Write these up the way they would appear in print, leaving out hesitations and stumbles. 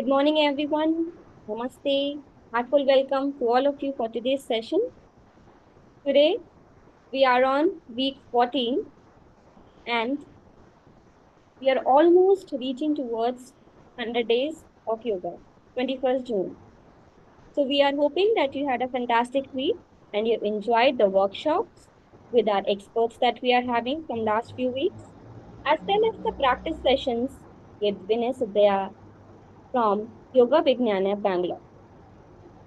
morning, everyone. Namaste. Heartful welcome to all of you for today's session. Today, we are on week 14 and we are almost reaching towards 100 days of yoga, 21st June. So, we are hoping that you had a fantastic week and you enjoyed the workshops with our experts that we are having from last few weeks, as well as the practice sessions with Vinay Siddhya from Yoga Vijnana, Bangalore.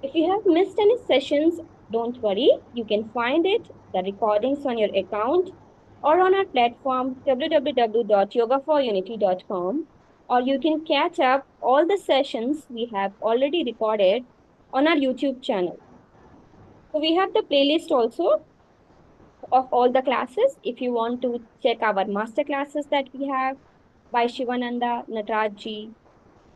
If you have missed any sessions, don't worry. You can find the recordings on your account or on our platform www.yoga4unity.com, or you can catch up all the sessions we have already recorded on our YouTube channel. So we have the playlist also of all the classes. If you want to check our master classes that we have by Shivananda Natarajji,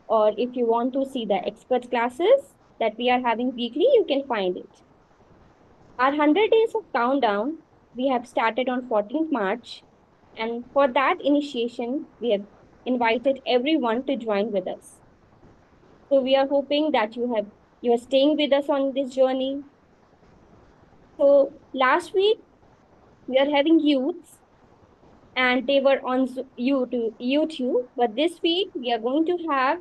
or if you want to see the expert classes that we are having weekly, you can find it. Our 100 days of countdown, we have started on 14th March. And for that initiation, we have invited everyone to join with us. So we are hoping that you are staying with us on this journey. So last week, we are having youths and they were on YouTube. But this week, we are going to have,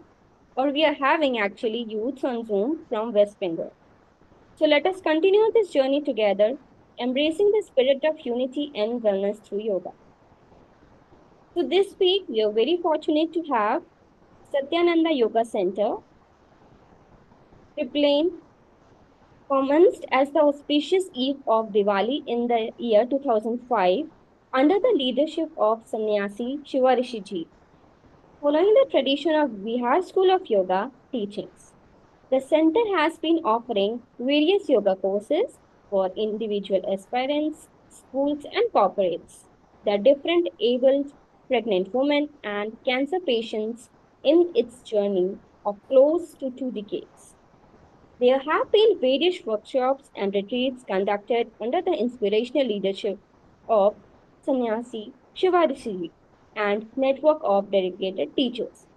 or we are having actually youths on Zoom from West Bengal. So let us continue this journey together, embracing the spirit of unity and wellness through yoga. So this week, we are very fortunate to have Satyananda Yoga Centre Triplicane commenced as the auspicious eve of Diwali in the year 2005 under the leadership of Sannyasi Shivarishi ji, following the tradition of Bihar School of Yoga teachings. The center has been offering various yoga courses for individual aspirants, schools, and corporates. The different abled pregnant women and cancer patients in its journey of close to 2 decades. There have been various workshops and retreats conducted under the inspirational leadership of Sannyasi Shivarishi and network of dedicated teachers.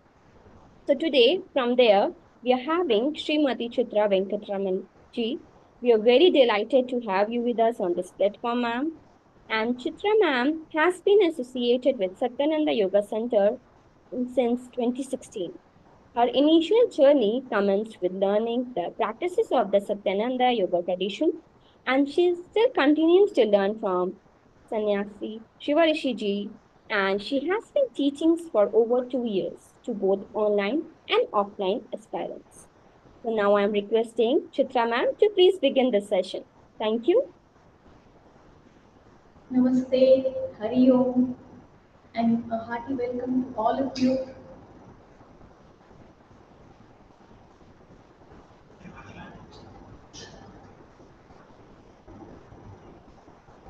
So today, from there, we are having Smt.Chitra Venkatraman ji. We are very delighted to have you with us on this platform, ma'am. And Chitra ma'am has been associated with Satyananda Yoga Centre since 2016. Her initial journey commenced with learning the practices of the Satyananda Yoga tradition, and she still continues to learn from Sannyasi Shivarishi ji, and she has been teaching for over 2 years to both online and offline aspirants. So now I am requesting Chitra ma'am to please begin the session. Thank you. Namaste, Hari Om, and a hearty welcome to all of you.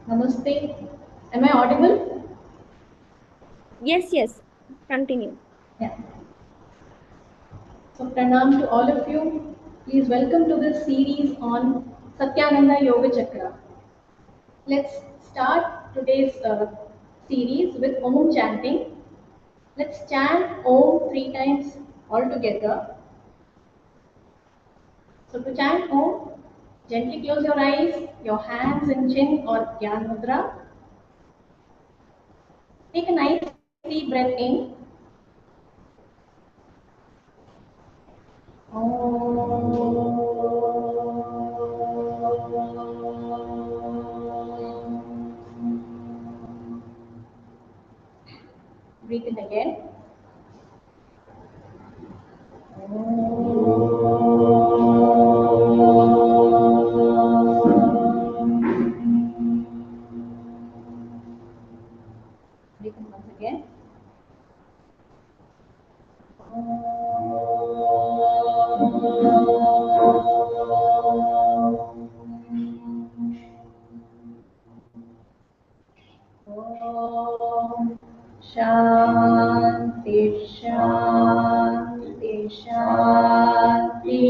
Namaste, am I audible? Yes, continue. Yeah. So, pranam to all of you. Please welcome to this series on Satyananda Yoga Chakra. Let's start today's series with Om chanting. Let's chant Om 3 times all together. So to chant Om, gently close your eyes, your hands and chin or Dhyan Mudra. Take a nice deep breath in. Breathe in again. Breathe in once again. Shanti, Shanti, Shanti.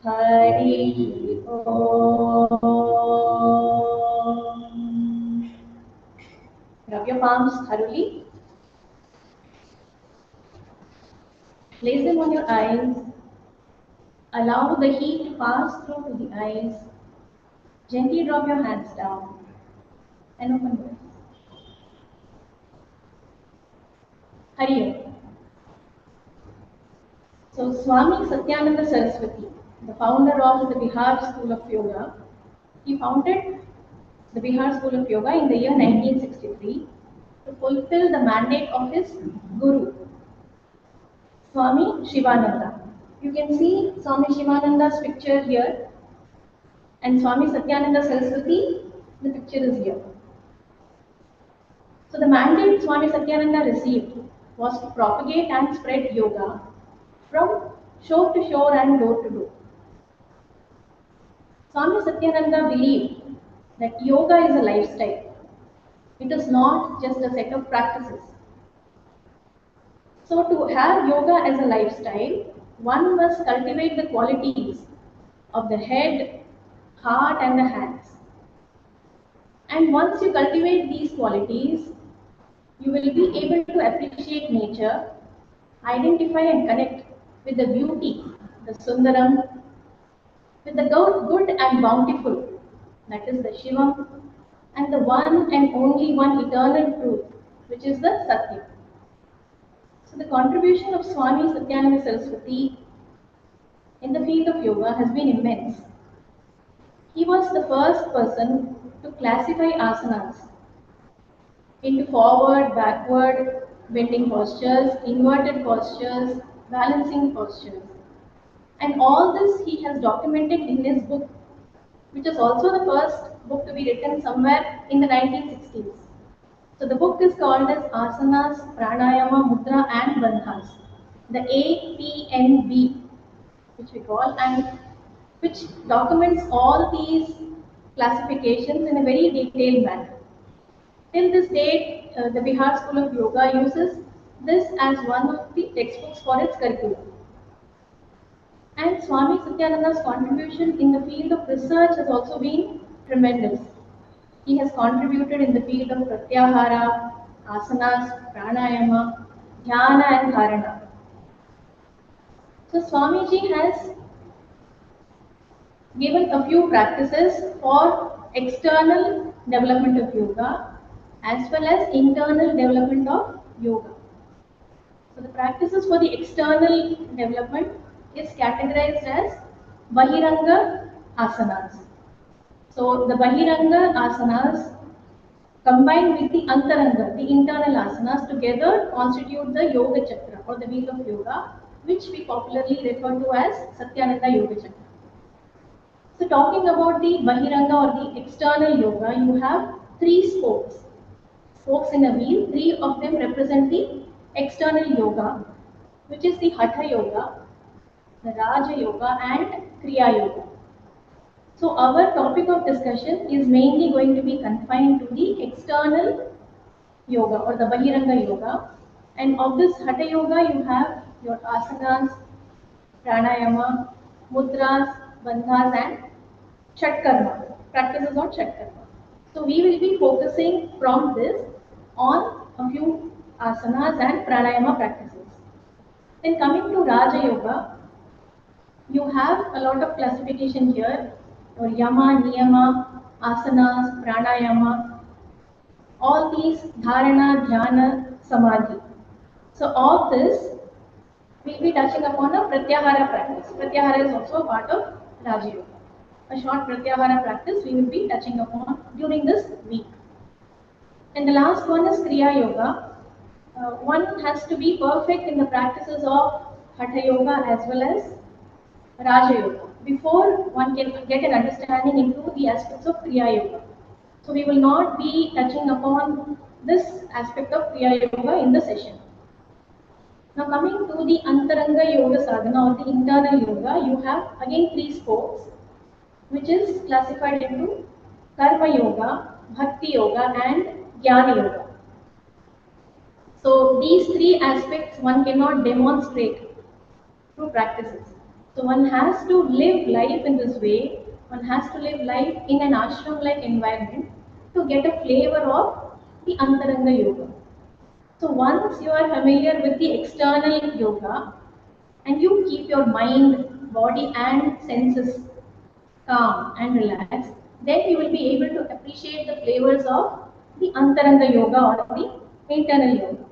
Hari Om. Rub your palms thoroughly. Place them on your eyes. Allow the heat to pass through to the eyes. Gently drop your hands down and open your eyes. Hari Om. So Swami Satyananda Saraswati, the founder of the Bihar School of Yoga, he founded the Bihar School of Yoga in the year 1963 to fulfill the mandate of his guru, Swami Shivananda. You can see Swami Shivananda's picture here and Swami Satyananda Saraswati, the picture is here. So the mandate Swami Satyananda received was to propagate and spread yoga from shore to shore and door to door. Swami Satyananda believed that yoga is a lifestyle. It is not just a set of practices. So to have yoga as a lifestyle, one must cultivate the qualities of the head, heart and the hands. And once you cultivate these qualities, you will be able to appreciate nature, identify and connect with the beauty, the Sundaram, with the good and bountiful, that is the Shivam, and the one and only one eternal truth, which is the Satya. So the contribution of Swami Satyananda Saraswati in the field of yoga has been immense. He was the first person to classify asanas into forward, backward, bending postures, inverted postures, balancing postures. And all this he has documented in his book, which is also the first book to be written somewhere in the 1960s. So the book is called as Asanas, Pranayama, Mudra and Bandhas. The APNB, which we call, and which documents all these classifications in a very detailed manner. Till this date, the Bihar School of Yoga uses this as one of the textbooks for its curriculum. And Swami Satyananda's contribution in the field of research has also been tremendous. He has contributed in the field of pratyahara, asanas, pranayama, dhyana and dharana. So Swamiji has given a few practices for external development of yoga as well as internal development of yoga. So the practices for the external development is categorized as Bahiranga asanas. So the Bahiranga asanas combined with the Antaranga, the internal asanas together constitute the Yoga Chakra or the wheel of yoga, which we popularly refer to as Satyananda Yoga Chakra. So talking about the Bahiranga or the external yoga, you have three spokes. Spokes in a wheel, three of them represent the external yoga, which is the Hatha Yoga, the Raja Yoga and Kriya Yoga. So our topic of discussion is mainly going to be confined to the external yoga or the Bahiranga Yoga. And of this Hatha Yoga, you have your asanas, pranayama, mudras, bandhas and Chatkarma, practices on Chatkarma. So we will be focusing from this on a few asanas and pranayama practices. Then coming to Raja Yoga, you have a lot of classification here, or yama, niyama, asanas, pranayama, all these dharana, dhyana, samadhi. So all this we'll be touching upon a pratyahara practice. Pratyahara is also a part of Raja Yoga. A short pratyahara practice we will be touching upon during this week. And the last one is Kriya Yoga. One has to be perfect in the practices of Hatha Yoga as well as Raja Yoga before one can get an understanding into the aspects of Kriya Yoga. So we will not be touching upon this aspect of Kriya Yoga in the session. Now coming to the Antaranga Yoga Sadhana or the internal yoga, you have again three spokes, which is classified into Karma Yoga, Bhakti Yoga and Jnana Yoga. So these three aspects one cannot demonstrate through practices. So one has to live life in this way, one has to live life in an ashram-like environment to get a flavor of the Antaranga Yoga. So once you are familiar with the external yoga, and you keep your mind, body, and senses calm and relaxed, then you will be able to appreciate the flavors of the Antaranga Yoga or the internal yoga.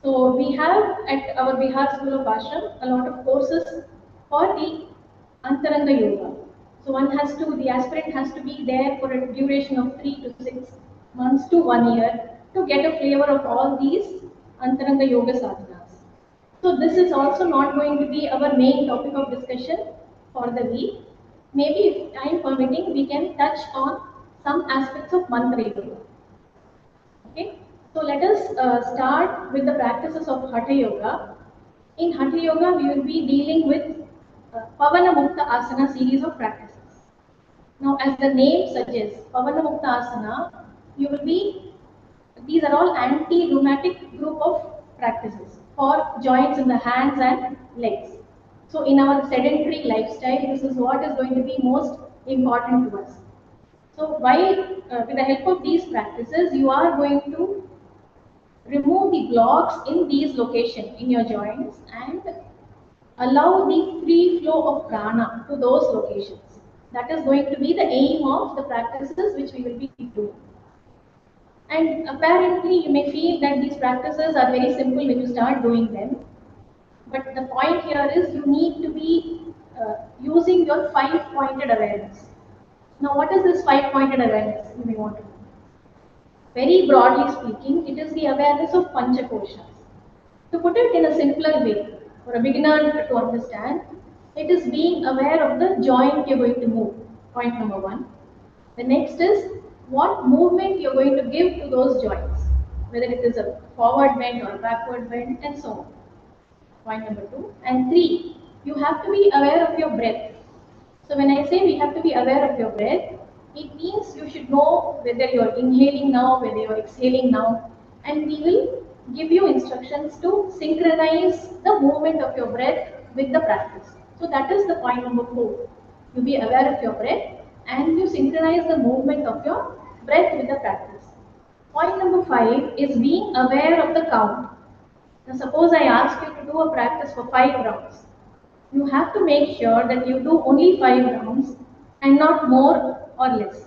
So we have at our Bihar School of Ashram a lot of courses for the Antaranga Yoga. So the aspirant has to be there for a duration of 3 to 6 months to 1 year to get a flavor of all these Antaranga Yoga sadhanas. So this is also not going to be our main topic of discussion for the week. Maybe if time permitting, we can touch on some aspects of mantra yoga. Okay, so let us start with the practices of Hatha Yoga. In Hatha Yoga, we will be dealing with Pavana Mukta Asana series of practices. Now, as the name suggests, Pavana Mukta Asana, you will be, these are all anti-rheumatic group of practices for joints in the hands and legs. So, in our sedentary lifestyle, this is what is going to be most important to us. So, with the help of these practices, you are going to remove the blocks in these locations in your joints and allow the free flow of prana to those locations. That is going to be the aim of the practices which we will be doing. And apparently, you may feel that these practices are very simple when you start doing them. But the point here is you need to be using your five-pointed awareness. Now, what is this five-pointed awareness? You may want to know. Very broadly speaking, it is the awareness of Panchakoshas. To put it in a simpler way, for a beginner to understand, it is being aware of the joint you're going to move. Point number one. The next is what movement you're going to give to those joints, whether it is a forward bend or a backward bend, and so on. Point number two. And three, you have to be aware of your breath. So when I say we have to be aware of your breath, it means you should know whether you're inhaling now, whether you're exhaling now, and we will give you instructions to synchronize the movement of your breath with the practice. So that is the point number four. You be aware of your breath and you synchronize the movement of your breath with the practice. Point number five is being aware of the count. Now suppose I ask you to do a practice for 5 rounds. You have to make sure that you do only 5 rounds and not more or less,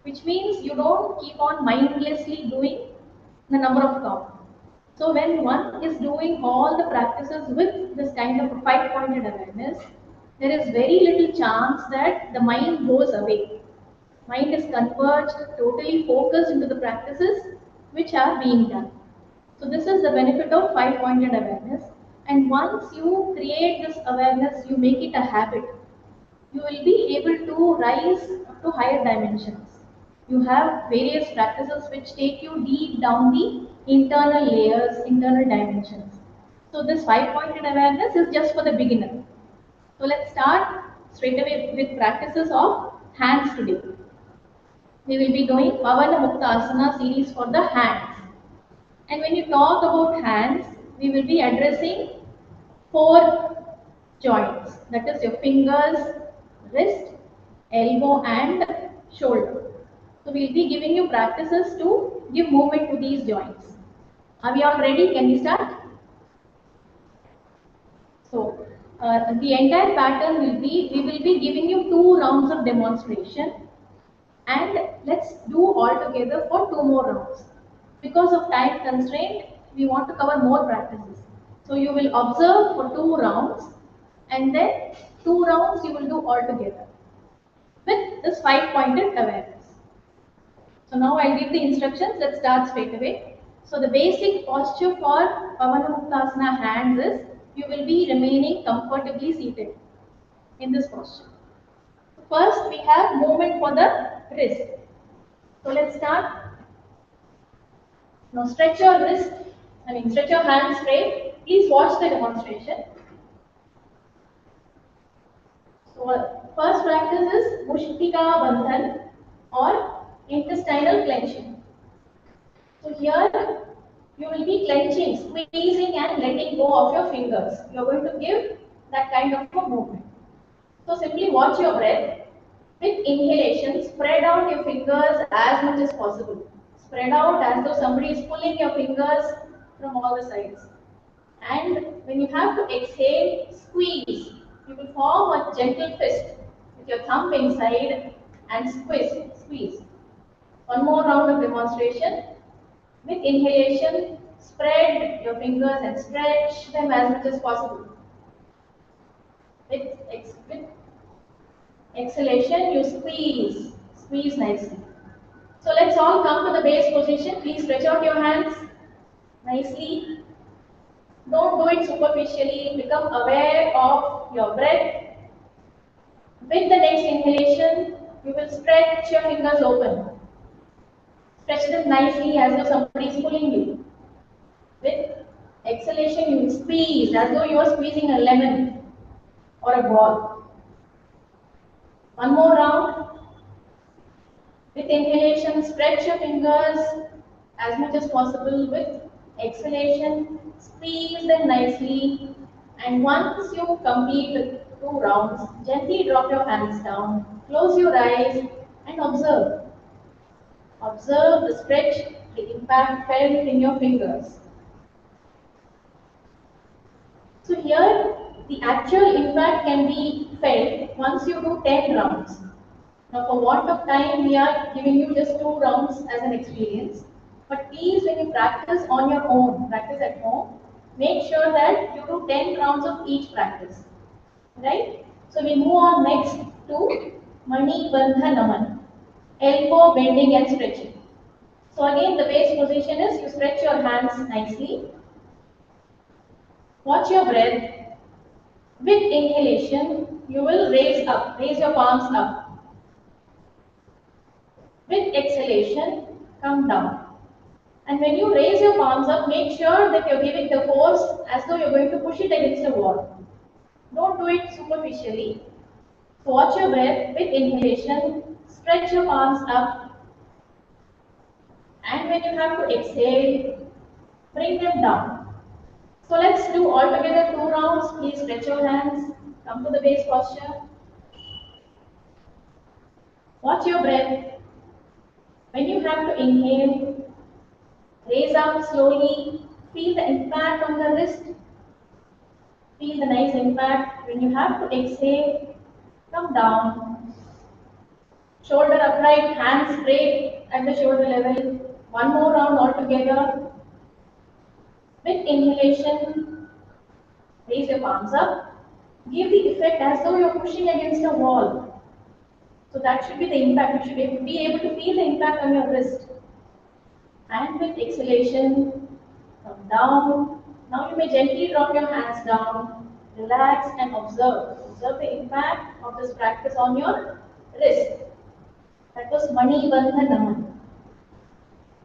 which means you don't keep on mindlessly doing the number of count. So when one is doing all the practices with this kind of a five-pointed awareness, there is very little chance that the mind goes away. Mind is converged, totally focused into the practices which are being done. So this is the benefit of five-pointed awareness. And once you create this awareness, you make it a habit, you will be able to rise up to higher dimensions. You have various practices which take you deep down the internal layers, internal dimensions. So this five-pointed awareness is just for the beginner. So let's start straight away with practices of hands today. We will be doing Pavana Mukta Asana series for the hands. And when you talk about hands, we will be addressing 4 joints. That is your fingers, wrist, elbow and shoulder. So we will be giving you practices to give movement to these joints. Are we all ready? Can we start? So the entire pattern will be, we will be giving you 2 rounds of demonstration and let's do all together for 2 more rounds. Because of time constraint, we want to cover more practices. So you will observe for 2 rounds and then 2 rounds you will do all together with this five-pointed awareness. So now I'll give the instructions. Let's start straight away. So the basic posture for Pavanamuktasana hands is you will be remaining comfortably seated in this posture. First we have movement for the wrist. So let's start. Now stretch your wrist, stretch your hands straight. Please watch the demonstration. So first practice is Mushtika Bandhan or intestinal clenching. So here you will be clenching, squeezing and letting go of your fingers. You are going to give that kind of a movement. So simply watch your breath. With inhalation, spread out your fingers as much as possible. Spread out as though somebody is pulling your fingers from all the sides. And when you have to exhale, squeeze. You will form a gentle fist with your thumb inside and squeeze. One more round of demonstration. With inhalation, spread your fingers and stretch them as much as possible. With exhalation, you squeeze nicely. So let's all come to the base position. Please stretch out your hands nicely. Don't do it superficially. Become aware of your breath. With the next inhalation, you will stretch your fingers open. Stretch them nicely as though somebody is pulling you. With exhalation, you will squeeze as though you are squeezing a lemon or a ball. One more round. With inhalation, stretch your fingers as much as possible. With exhalation, squeeze them nicely. And once you complete the 2 rounds, gently drop your hands down, close your eyes, and observe. Observe the stretch, the impact felt in your fingers. So here, the actual impact can be felt once you do 10 rounds. Now for want of time, we are giving you just 2 rounds as an experience. But please, when you practice on your own, practice at home, make sure that you do 10 rounds of each practice. Right? So we move on next to Mani Bandha Naman, elbow bending and stretching. So again, the base position is you stretch your hands nicely. Watch your breath. With inhalation, you will raise your palms up. With exhalation, come down. And when you raise your palms up, make sure that you're giving the force as though you're going to push it against a wall. Don't do it superficially. So watch your breath. With inhalation, stretch your palms up. And when you have to exhale, bring them down. So let's do all together 2 rounds. Please stretch your hands. Come to the base posture. Watch your breath. When you have to inhale, raise up slowly. Feel the impact on the wrist. Feel the nice impact. When you have to exhale, come down. Shoulder upright, hands straight at the shoulder level. One more round all together. With inhalation, raise your palms up. Give the effect as though you're pushing against a wall. So that should be the impact. You should be able to feel the impact on your wrist. And with exhalation, come down. Now you may gently drop your hands down. Relax and observe. Observe the impact of this practice on your wrist. That was Mani Bandha Naman.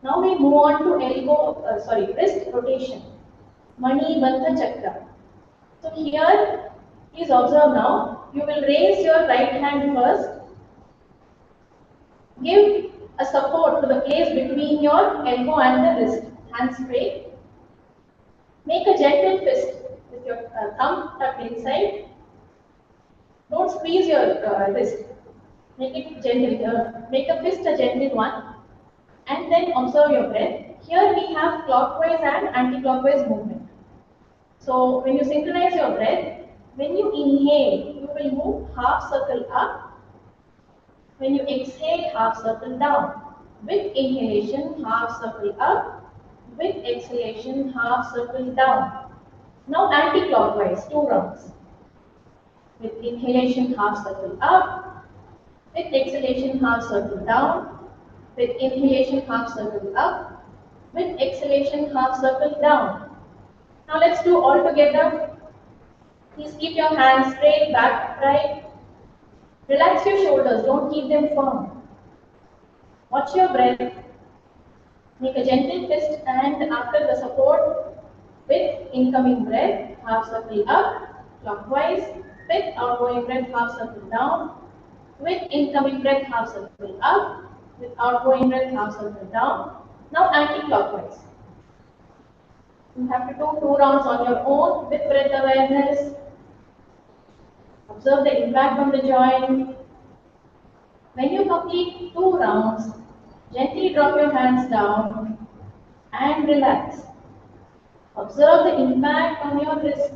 Now we move on to wrist rotation. Mani Bandha Chakra. So here, please observe now. You will raise your right hand first. Give a support to the place between your elbow and the wrist. Hands straight. Make a gentle fist with your thumb tucked inside. Don't squeeze your wrist. Make it gentle. Make a fist a gentle one. And then observe your breath. Here we have clockwise and anti-clockwise movement. So when you synchronize your breath, when you inhale, you will move half circle up. When you exhale, half circle down. With inhalation, half circle up. With exhalation, half circle down. Now anti-clockwise, 2 rounds. With inhalation, half circle up. With exhalation, half circle down. With inhalation, half circle up. With exhalation, half circle down. Now let's do all together. Please keep your hands straight, back upright. Relax your shoulders, don't keep them firm. Watch your breath. Make a gentle fist and after the support, with incoming breath, half circle up, clockwise. With outgoing breath, half circle down. With incoming breath, half circle up. With outgoing breath, half circle down. Now anti-clockwise. You have to do 2 rounds on your own with breath awareness. Observe the impact on the joint. When you complete 2 rounds, gently drop your hands down and relax. Observe the impact on your wrist.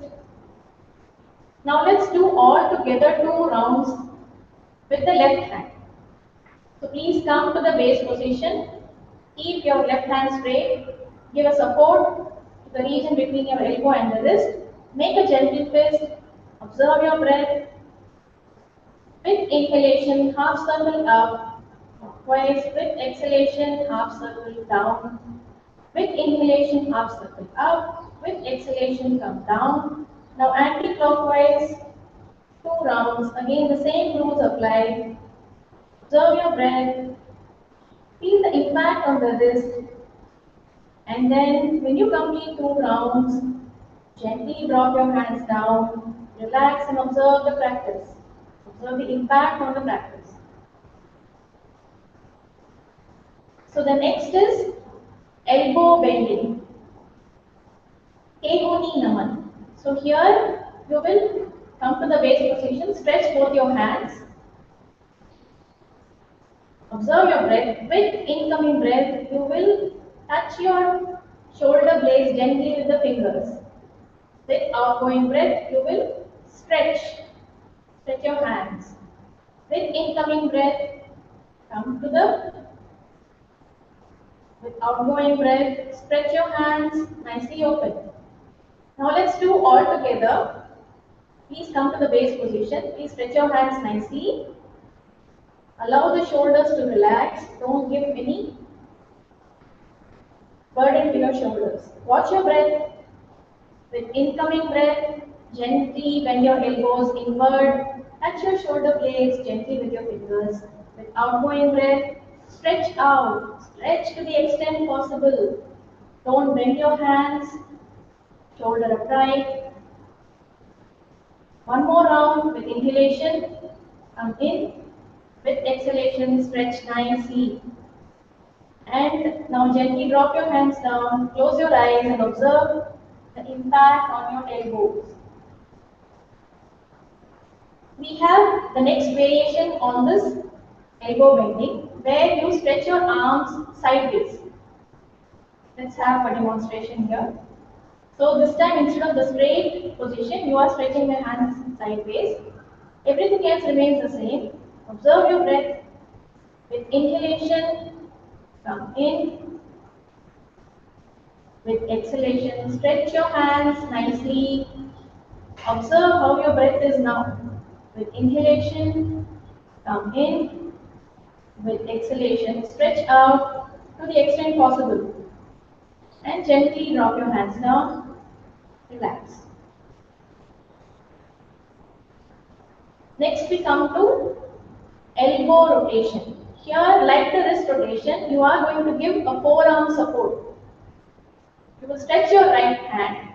Now let's do all together 2 rounds with the left hand. So please come to the base position. Keep your left hand straight. Give a support to the region between your elbow and the wrist. Make a gentle fist. Observe your breath. With inhalation, half circle up. Twice. With exhalation, half circle down. With inhalation, half circle up. With exhalation, come down. Now anti-clockwise, 2 rounds. Again, the same rules apply. Observe your breath. Feel the impact on the wrist. And then when you complete 2 rounds, gently drop your hands down, relax and observe the practice. Observe the impact on the practice. So the next is elbow bending. Kegoni Naman. So here you will come to the base position, stretch both your hands. Observe your breath. With incoming breath, you will touch your shoulder blades gently with the fingers. With outgoing breath, you will stretch your hands. With incoming breath, come to the, with outgoing breath, stretch your hands nicely open. Now let's do all together. Please come to the base position. Please stretch your hands nicely. Allow the shoulders to relax. Don't give any burden to your shoulders. Watch your breath. With incoming breath, gently bend your elbows inward. Touch your shoulder blades gently with your fingers. With outgoing breath, stretch out. Stretch to the extent possible. Don't bend your hands. Shoulder upright. One more round with inhalation. Come in. With exhalation, stretch nicely. And now gently drop your hands down. Close your eyes and observe the impact on your elbows. We have the next variation on this elbow bending where you stretch your arms sideways. Let's have a demonstration here. So this time instead of the straight position, you are stretching the hands sideways. Everything else remains the same. Observe your breath. With inhalation, come in. With exhalation, stretch your hands nicely. Observe how your breath is now. With inhalation, come in. With exhalation, stretch out to the extent possible. And gently drop your hands down. Relax. Next we come to elbow rotation. Here, like the wrist rotation, you are going to give a forearm support. You will stretch your right hand.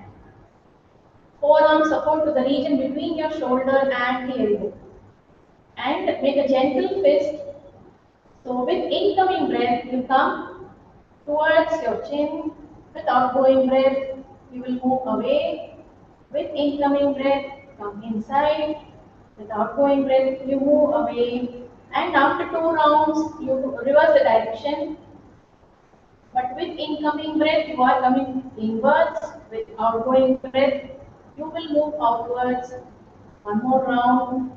Forearm support to the region between your shoulder and the elbow. And make a gentle fist. So with incoming breath, you come towards your chin. With outgoing breath, you will move away. With incoming breath, come inside. With outgoing breath, you move away. And after 2 rounds, you reverse the direction. But with incoming breath, you are coming inwards. With outgoing breath, you will move outwards. One more round.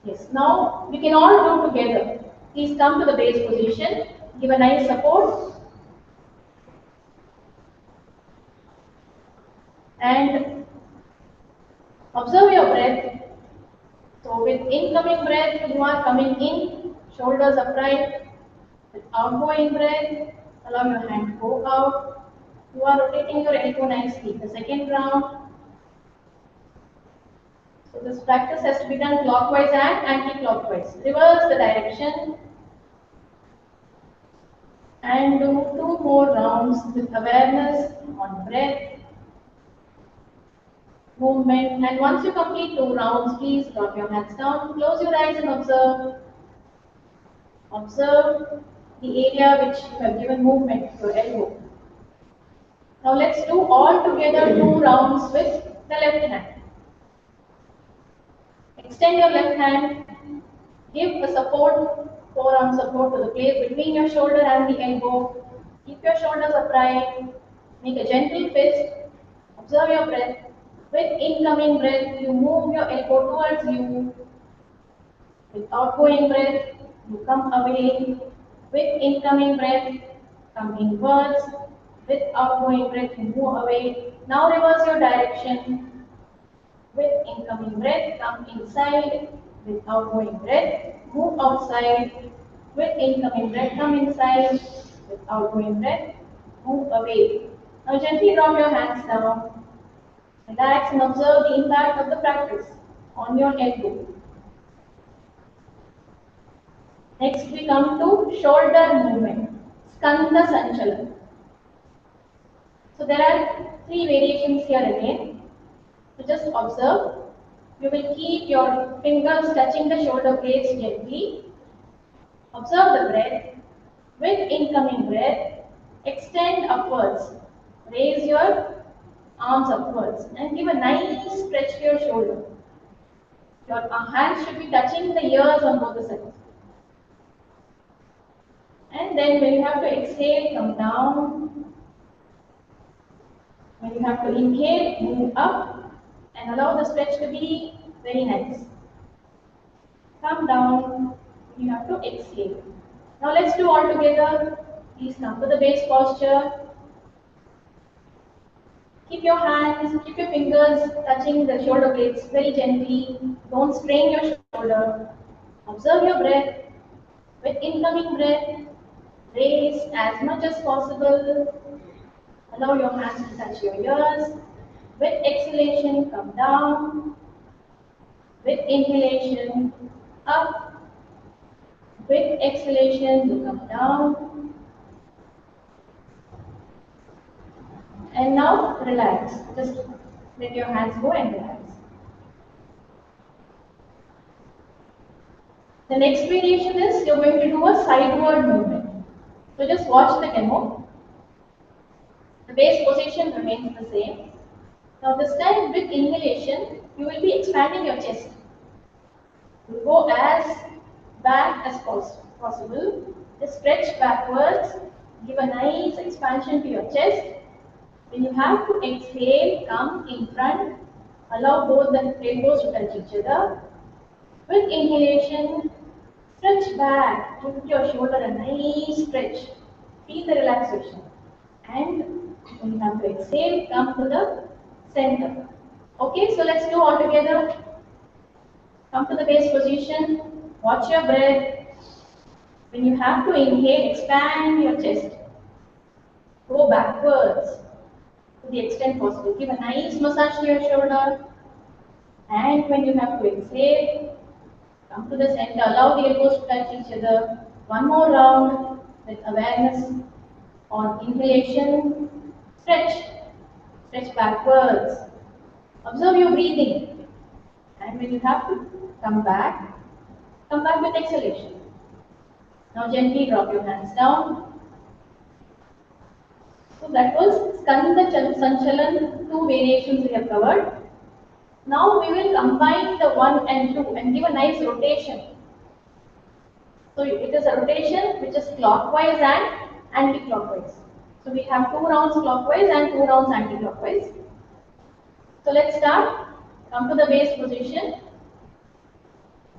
Yes, now we can all do together. Please come to the base position. Give a nice support. And observe your breath. So with incoming breath, you are coming in, shoulders upright. With outgoing breath, allow your hand to go out. You are rotating your elbow nicely. The second round. So this practice has to be done clockwise and anti-clockwise. Reverse the direction. And do 2 more rounds with awareness on breath, movement. And once you complete 2 rounds, please drop your hands down, close your eyes and observe. Observe the area which you have given movement, your elbow. Now let's do all together 2 rounds with the left hand. Extend your left hand, give a support, forearm support to the place between your shoulder and the elbow. Keep your shoulders upright. Make a gentle fist. Observe your breath. With incoming breath, you move your elbow towards you. With outgoing breath, you come away. With incoming breath, come inwards. With outgoing breath, you move away. Now reverse your direction. With incoming breath, come inside. With outgoing breath, move outside. With incoming breath, come inside. With outgoing breath, move away. Now gently drop your hands down. Relax and observe the impact of the practice on your elbow. Next we come to shoulder movement, Skanda Sanchalan. So there are three variations here again. So just observe. You will keep your fingers touching the shoulder blades gently. Observe the breath. With incoming breath, extend upwards. Raise your arms upwards and give a nice stretch to your shoulder. Your hands should be touching the ears on both the sides. And then when you have to exhale, come down. When you have to inhale, move up and allow the stretch to be very nice. Come down. You have to exhale. Now let's do all together. Please come to the base posture. Keep your hands, keep your fingers touching the shoulder blades very gently. Don't strain your shoulder. Observe your breath. With incoming breath, raise as much as possible. Allow your hands to touch your ears. With exhalation, come down. With inhalation, up. With exhalation, you come down. And now relax. Just let your hands go and relax. The next variation is you're going to do a sideward movement. So just watch the demo. The base position remains the same. Now this time with inhalation, you will be expanding your chest. You go as back as possible. Just stretch backwards. Give a nice expansion to your chest. When you have to exhale, come in front. Allow both the elbows to touch each other. With inhalation, stretch back. Give your shoulder a nice stretch. Feel the relaxation. And when you have to exhale, come to the center. Okay, so let's do all together. Come to the base position. Watch your breath. When you have to inhale, expand your chest. Go backwards to the extent possible. Give a nice massage to your shoulder. And when you have to exhale, come to the center. Allow the elbows to touch each other. One more round with awareness on inhalation. Stretch. Stretch backwards. Observe your breathing. And when you have to come back with exhalation. Now gently drop your hands down. So that was Skanda Sanchalan, two variations we have covered. Now we will combine the 1 and 2 and give a nice rotation. So it is a rotation which is clockwise and anti-clockwise. So we have 2 rounds clockwise and 2 rounds anti-clockwise. So let's start. Come to the base position.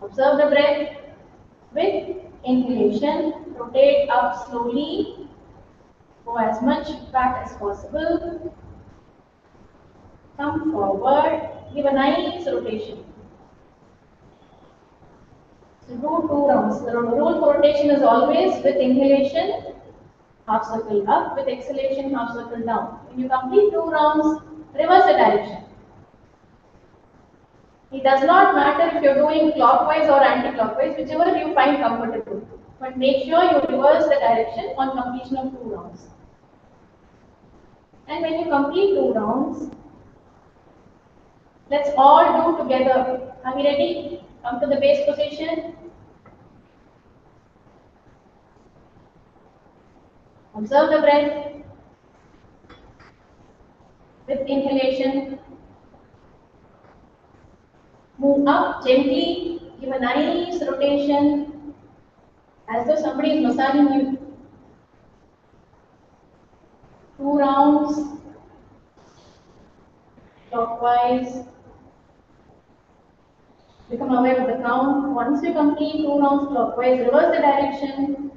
Observe the breath. With inhalation, rotate up slowly. Go as much back as possible. Come forward. Give a nice rotation. So do 2 rounds. The rule for rotation is always with inhalation, half circle up, with exhalation, half circle down. When you complete 2 rounds, reverse the direction. It does not matter if you're doing clockwise or anti-clockwise, whichever you find comfortable. But make sure you reverse the direction on completion of 2 rounds. And when you complete 2 rounds, let's all do together. Are we ready? Come to the base position. Observe the breath. With inhalation, move up gently. Give a nice rotation as though somebody is massaging you. 2 rounds clockwise. Become aware of the count. Once you complete 2 rounds clockwise, reverse the direction.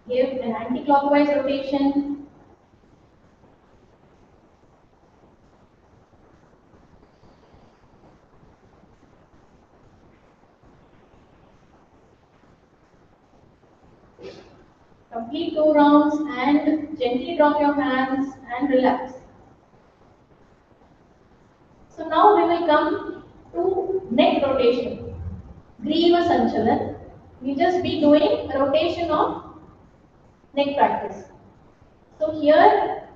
Give an anti-clockwise rotation. Complete 2 rounds and gently drop your hands and relax. So now we will come to neck rotation. Griva Sanchalan. We just be doing a rotation of neck practice. So here,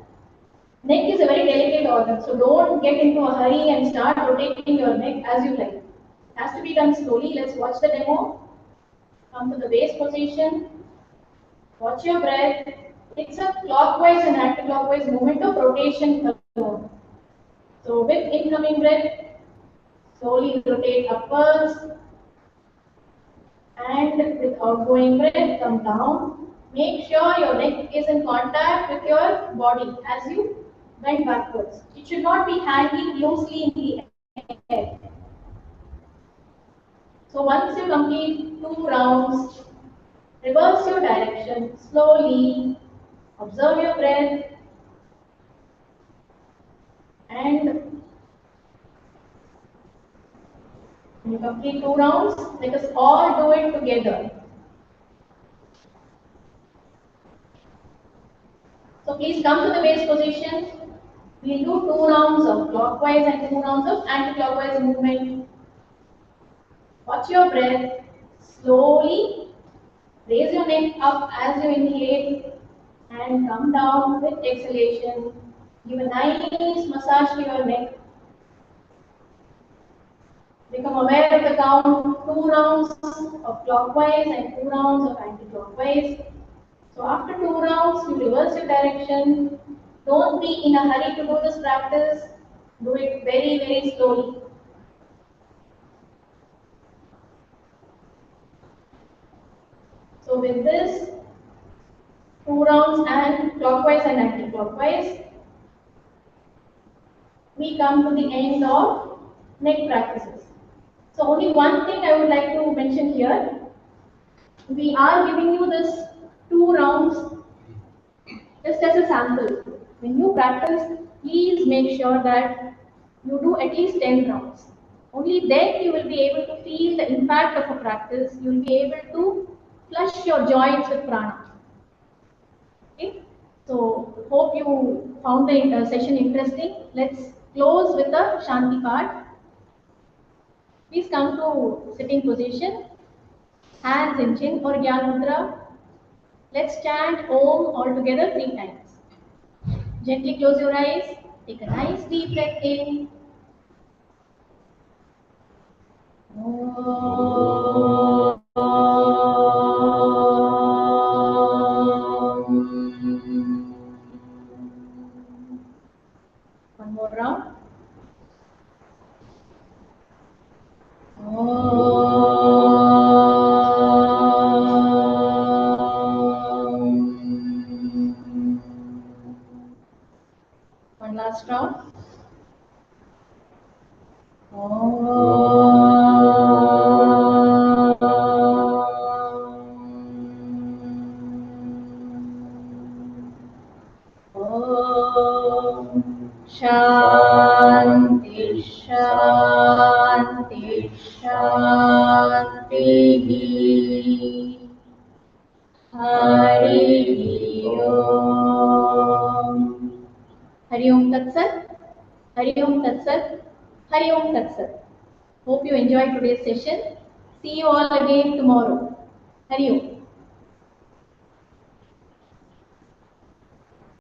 neck is a very delicate organ. So don't get into a hurry and start rotating your neck as you like. It has to be done slowly. Let's watch the demo. Come to the base position. Watch your breath. It's a clockwise and anti-clockwise movement of rotation alone. So with incoming breath, slowly rotate upwards, and with outgoing breath, come down. Make sure your neck is in contact with your body as you bend backwards. It should not be hanging loosely in the air. So once you complete 2 rounds, reverse your direction slowly, observe your breath, and when you complete 2 rounds, let us all do it together. So please come to the base position. We'll do 2 rounds of clockwise and 2 rounds of anti-clockwise movement. Watch your breath. Slowly raise your neck up as you inhale and come down with exhalation. Give a nice massage to your neck. Become aware of the count. 2 rounds of clockwise and 2 rounds of anti-clockwise. So after 2 rounds, you reverse your direction. Don't be in a hurry to do this practice. Do it very, very slowly. So with this, 2 rounds and clockwise and anti-clockwise, we come to the end of neck practices. So only one thing I would like to mention here. We are giving you this 2 rounds just as a sample. When you practice, please make sure that you do at least 10 rounds. Only then you will be able to feel the impact of a practice. You will be able to flush your joints with prana. Okay? So hope you found the session interesting. Let's close with the Shanti part. Please come to sitting position, hands in chin or Gyan Mudra. Let's chant Om all together 3 times. Gently close your eyes. Take a nice deep breath in. One more round. One last round. Shanti, Shanti, Shanti. Hari Om. Hari Om Tat Sat. Hari Om Tat Sat. Hari Om Tat Sat. Hope you enjoyed today's session. See you all again tomorrow. Hari Om.